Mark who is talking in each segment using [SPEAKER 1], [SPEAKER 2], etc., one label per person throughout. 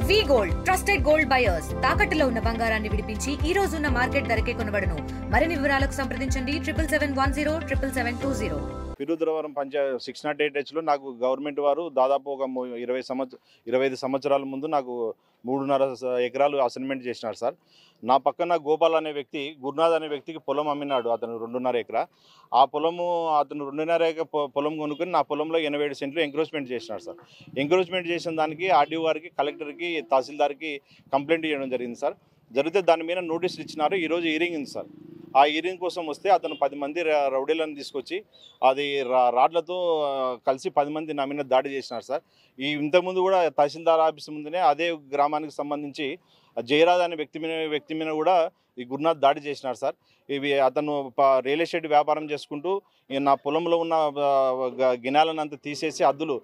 [SPEAKER 1] వి gold trusted gold buyers తాకట్టులో ఉన్న బంగారాన్ని విడిపించి ఈ రోజు ఉన్న మార్కెట్ ధరకే కొనబడును. మరిన్ని వివరాలకు సంప్రదించండి 7710772020.
[SPEAKER 2] పిరుద్రవరం పంచాయత్ 608H లో నాకు గవర్నమెంట్ వారు దాదాపు ఒక 25 సంవత్సరాల ముందు నాకు 3.5 ఎకరాలు అసైన్మెంట్ చేసినారు సార్. నా పక్కన గోపాల్ అనే వ్యక్తి, గురునాథ్ అనే వ్యక్తికి పొలం అమ్మినాడు. అతను 2.5 ఎకరా. ఆ పొలము అతను 2.5 ఎకరా పొలం కొనుక్కొని నా పొలంలో 87 సెంట్లు ఎంక్రోచ్మెంట్ చేసినాడు సార్. ఎంక్రోచ్మెంట్ చేసిన దానికి ఆర్డీఓ గారికి, కలెక్టర్కి, తహసీల్దార్కి కంప్లైంట్ చేయడం జరిగింది సార్. జరిగితే దాని మీద నోటీసులు ఇచ్చినారు. ఈరోజు హీరింగ్ ఉంది సార్. ఆ హీరింగ్ కోసం వస్తే అతను 10 మంది రౌడీలను తీసుకొచ్చి అది రాడ్లతో కలిసి 10 మంది నా మీద దాడి చేసినారు సార్. ఇంతకుముందు కూడా తహసీల్దార్ ఆఫీస్ ముందునే అదే గ్రామానికి సంబంధించి జయరాజ్ అనే వ్యక్తి మీద కూడా ఈ గురునాథ్ దాడి చేసినారు సార్. అతను రియల్ ఎస్టేట్ వ్యాపారం చేసుకుంటూ నా పొలంలో ఉన్న గినాలను అంతా తీసేసి అద్దులు,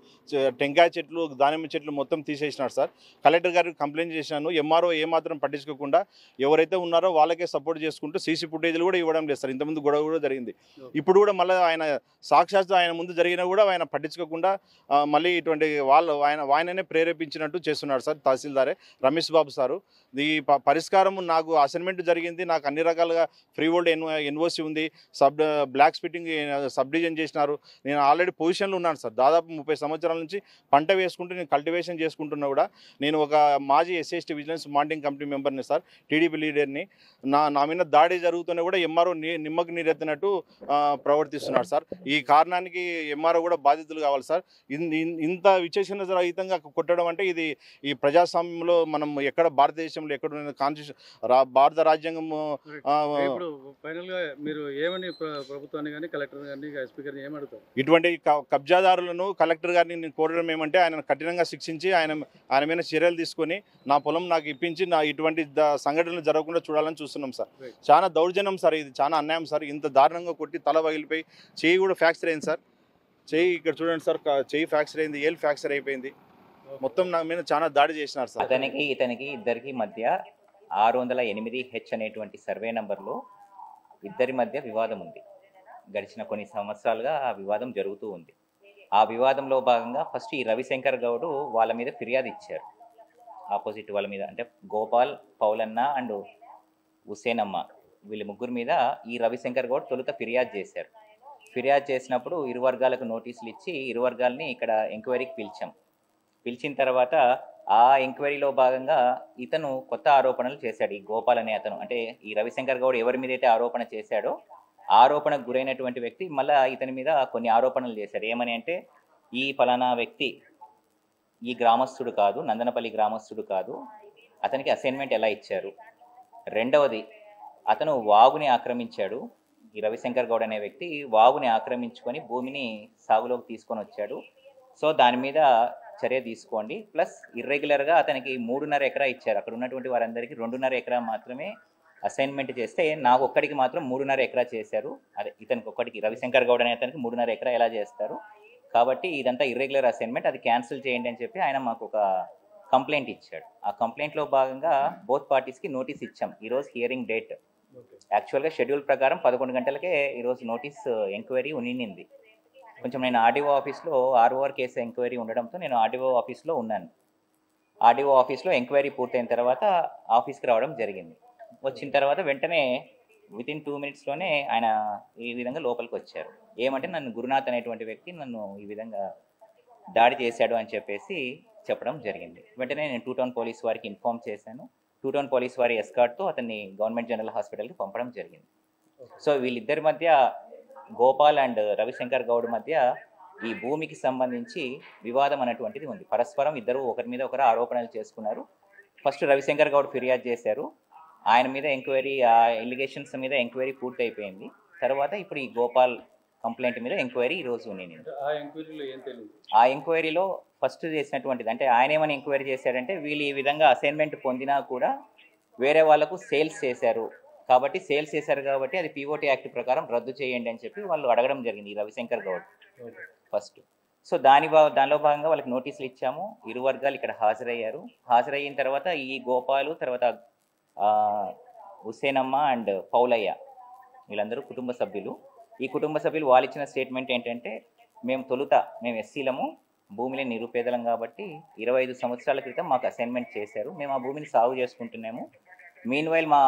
[SPEAKER 2] టెంకాయ చెట్లు, దానిమ్మ చెట్లు మొత్తం తీసేసినారు సార్. కలెక్టర్ గారికి కంప్లైంట్ చేసినాను. ఎంఆర్ఓ ఏమాత్రం పట్టించుకోకుండా ఎవరైతే ఉన్నారో వాళ్ళకే సపోర్ట్ చేసుకుంటూ సీసీ ఫుటేజ్లు కూడా ఇవ్వడం లేదు సార్. ఇంతకుముందు గొడవ కూడా జరిగింది. ఇప్పుడు కూడా మళ్ళీ ఆయన సాక్షాత్తు ఆయన ముందు జరిగినా కూడా ఆయన పట్టించుకోకుండా మళ్ళీ ఇటువంటి ఆయననే ప్రేరేపించినట్టు చేస్తున్నాడు సార్. తహసీల్దారే రమేష్ బాబు సారు. ఈ పరిష్కారం నాకు అసైన్మెంట్ జరిగింది, నాకు అన్ని రకాలుగా ఫ్రీ హోల్డ్ ఎన్ఓసి ఉంది, బ్లాక్ స్పిట్టింగ్ సబ్ డివిజన్ చేసినారు. నేను ఆల్రెడీ పొజిషన్లో ఉన్నాను సార్. దాదాపు 30 సంవత్సరాల నుంచి పంట వేసుకుంటూ నేను కల్టివేషన్ చేసుకుంటున్నా కూడా నేను ఒక మాజీ ఎస్సీ విజిలెన్స్ మానిటరింగ్ కమిటీ మెంబర్ని సార్, టీడీపీ లీడర్ని. నా మీద దాడి జరుగుతున్నా కూడా ఎంఆర్ఓ నిమ్మకు నీరెత్తినట్టు ప్రవర్తిస్తున్నాడు సార్. ఈ కారణానికి ఎంఆర్ఓ కూడా బాధితులు కావాలి సార్. ఇంత విచక్షణ రహితంగా కొట్టడం అంటే ఇది ఈ ప్రజాస్వామ్యంలో మనం ఎక్కడ భారతదేశంలో ఎక్కడ భారత రాజ్యాంగం ఇటువంటి కబ్జాదారులను కలెక్టర్ గారిని నేను కోరడం ఏమంటే ఆయన కఠినంగా శిక్షించి ఆయన మీద చర్యలు తీసుకొని నా పొలం నాకు ఇప్పించి ఇటువంటి సంఘటనలు జరగకుండా చూడాలని చూస్తున్నాం సార్. చాలా దౌర్జన్యం సార్, ఇది చాలా అన్యాయం సార్. ఇంత దారుణంగా కొట్టి తల పగిలిపోయి చెయ్యి కూడా ఫ్రాక్చర్ అయింది సార్. చెయ్యి ఇక్కడ చూడండి సార్, చెయ్యి ఫ్రాక్చర్ అయింది, ఏలు ఫ్రాక్చర్ అయిపోయింది. మొత్తం నా మీద చాలా దాడి చేసినారు సార్.
[SPEAKER 3] ఇతనికి ఇద్దరికి మధ్య 608H అనేటువంటి సర్వే నంబర్లో ఇద్దరి మధ్య వివాదం ఉంది. గడిచిన కొన్ని సంవత్సరాలుగా ఆ వివాదం జరుగుతూ ఉంది. ఆ వివాదంలో భాగంగా ఫస్ట్ ఈ రవిశంకర్ గౌడ్ వాళ్ళ మీద ఫిర్యాదు ఇచ్చారు. ఆపోజిట్ వాళ్ళ మీద అంటే గోపాల్, పౌలన్న అండ్ హుసేనమ్మ వీళ్ళ ముగ్గురు మీద ఈ రవిశంకర్ గౌడ్ తొలుత ఫిర్యాదు చేశారు. ఫిర్యాదు చేసినప్పుడు ఇరు వర్గాలకు నోటీసులు ఇచ్చి ఇరు వర్గాలని ఇక్కడ ఎంక్వైరీకి పిలిచిన తర్వాత ఆ ఎంక్వైరీలో భాగంగా ఇతను కొత్త ఆరోపణలు చేశాడు. ఈ గోపాల్ అనే అతను, అంటే ఈ రవిశంకర్ గౌడ్ ఎవరి మీద అయితే ఆరోపణ చేశాడో ఆరోపణకు గురైనటువంటి వ్యక్తి మళ్ళీ ఇతని మీద కొన్ని ఆరోపణలు చేశాడు. ఏమని అంటే ఈ ఫలానా వ్యక్తి ఈ గ్రామస్తుడు కాదు, నందనపల్లి గ్రామస్తుడు కాదు, అతనికి అసైన్మెంట్ ఎలా ఇచ్చారు. రెండవది, అతను వాగుని ఆక్రమించాడు. ఈ రవిశంకర్ గౌడ్ అనే వ్యక్తి వాగుని ఆక్రమించుకొని భూమిని సాగులోకి తీసుకొని వచ్చాడు. సో దాని మీద చర్య తీసుకోండి. ప్లస్ ఇర్రెగ్యులర్గా అతనికి 3.5 ఎకరా ఇచ్చారు. అక్కడ ఉన్నటువంటి వారందరికీ 2.5 ఎకరా మాత్రమే అసైన్మెంట్ చేస్తే నాకు ఒక్కడికి మాత్రం 3.5 ఎకరా చేశారు. అదే ఇతనికి ఒక్కడికి, రవిశంకర్ గౌడ్ అనే అతనికి 3.5 ఎకరా ఎలా చేస్తారు, కాబట్టి ఇదంతా ఇర్రెగ్యులర్ అసైన్మెంట్, అది క్యాన్సిల్ చేయండి అని చెప్పి ఆయన మాకు ఒక కంప్లైంట్ ఇచ్చాడు. ఆ కంప్లైంట్లో భాగంగా బోత్ పార్టీస్కి నోటీస్ ఇచ్చాం. ఈరోజు హియరింగ్ డేట్. యాక్చువల్గా షెడ్యూల్ ప్రకారం 11 గంటలకే ఈరోజు నోటీస్ ఎంక్వైరీ ఉన్నింది. కొంచెం నేను ఆర్డీఓ ఆఫీస్లో ఆర్ఓఆర్ కేసు ఎంక్వైరీ ఉండడంతో నేను ఆర్డీఓ ఆఫీస్లో ఉన్నాను. ఆర్డీఓ ఆఫీస్లో ఎంక్వైరీ పూర్తయిన తర్వాత ఆఫీస్కి రావడం జరిగింది. వచ్చిన తర్వాత వెంటనే వితిన్ 2 మినిట్స్లోనే ఆయన ఈ విధంగా లోపలికి వచ్చారు. ఏమంటే నన్ను గురునాథ్ అనేటువంటి వ్యక్తి నన్ను ఈ విధంగా దాడి చేశాడు అని చెప్పేసి చెప్పడం జరిగింది. వెంటనే నేను 2 టౌన్ పోలీస్ వారికి ఇన్ఫామ్ చేశాను. 2 టౌన్ పోలీస్ వారి ఎస్కార్ట్తో అతన్ని గవర్నమెంట్ జనరల్ హాస్పిటల్కి పంపడం జరిగింది. సో వీళ్ళిద్దరి మధ్య, గోపాల్ అండ్ రవిశంకర్ గౌడ్ మధ్య ఈ భూమికి సంబంధించి వివాదం అనేటువంటిది ఉంది. పరస్పరం ఇద్దరు ఒకరి మీద ఒకరు ఆరోపణలు చేసుకున్నారు. ఫస్ట్ రవిశంకర్ గౌడ్ ఫిర్యాదు చేశారు. ఆయన మీద ఎంక్వైరీ, ఆ ఎలిగేషన్స్ మీద ఎంక్వైరీ పూర్తి అయిపోయింది. తర్వాత ఇప్పుడు ఈ గోపాల్ కంప్లైంట్ మీద ఎంక్వైరీ ఈరోజు ఉంది. ఆ ఎంక్వైరీలో ఫస్ట్ చేసినటువంటిది అంటే ఆయన ఏమని ఎంక్వైరీ చేశాడంటే, వీళ్ళు ఈ విధంగా అసైన్మెంట్ పొందినా కూడా వేరే వాళ్ళకు సేల్స్ చేశారు కాబట్టి అది పీఓటీ యాక్ట్ ప్రకారం రద్దు చేయండి అని చెప్పి వాళ్ళు అడగడం జరిగింది ఈ రవిశంకర్ గౌడ్ ఫస్ట్. సో దానిలో భాగంగా వాళ్ళకి నోటీసులు ఇచ్చాము. ఇరు వర్గాలు ఇక్కడ హాజరయ్యారు. హాజరయిన తర్వాత ఈ గోపాలు, తర్వాత హుసేనమ్మ అండ్ పౌలయ్య వీళ్ళందరూ కుటుంబ సభ్యులు. ఈ కుటుంబ సభ్యులు వాళ్ళు ఇచ్చిన స్టేట్మెంట్ ఏంటంటే, మేము ఎస్సీలము, భూమిలో నిరుపేదలం కాబట్టి 25 సంవత్సరాల క్రితం మాకు అసైన్మెంట్ చేశారు. మేము ఆ భూమిని సాగు చేసుకుంటున్నాము. మీన్వైల్ మా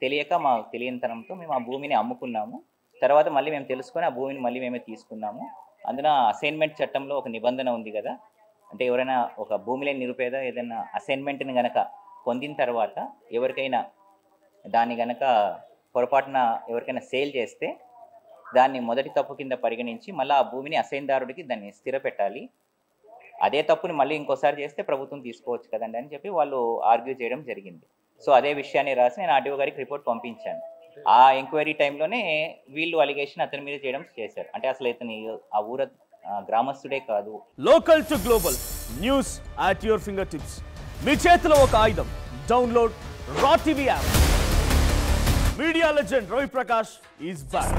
[SPEAKER 3] తెలియనితనంతో మేము ఆ భూమిని అమ్ముకున్నాము. తర్వాత మళ్ళీ మేము తెలుసుకొని ఆ భూమిని మళ్ళీ మేమే తీసుకున్నాము. అందున అసైన్మెంట్ చట్టంలో ఒక నిబంధన ఉంది కదా, అంటే ఎవరైనా ఒక భూమి లేని నిరుపేద ఏదైనా అసైన్మెంట్ని గనక పొందిన తర్వాత ఎవరికైనా దాన్ని గనక పొరపాటున ఎవరికైనా సేల్ చేస్తే దాన్ని మొదటి తప్పు కింద పరిగణించి మళ్ళీ ఆ భూమిని అసైన్దారుడికి దాన్ని స్థిరపెట్టాలి. అదే తప్పుని మళ్ళీ ఇంకోసారి చేస్తే ప్రభుత్వం తీసుకోవచ్చు కదండి అని చెప్పి వాళ్ళు ఆర్గ్యూ చేయడం జరిగింది. సో అదే విషయాన్ని రాసి నేను ఆర్డీఓ గారికి రిపోర్ట్ పంపించాను. ఆ ఎంక్వైరీ టైంలోనే వీళ్ళు అలిగేషన్ అతని మీద చేశారు. అంటే అసలు ఇతని ఆ ఊర గ్రామస్తుడే కాదు.
[SPEAKER 4] Local to global news at your fingertips. మీ చేతిలో ఒక ఆయుధం. Download Raa TV app. Media legend Ravi Prakash is back.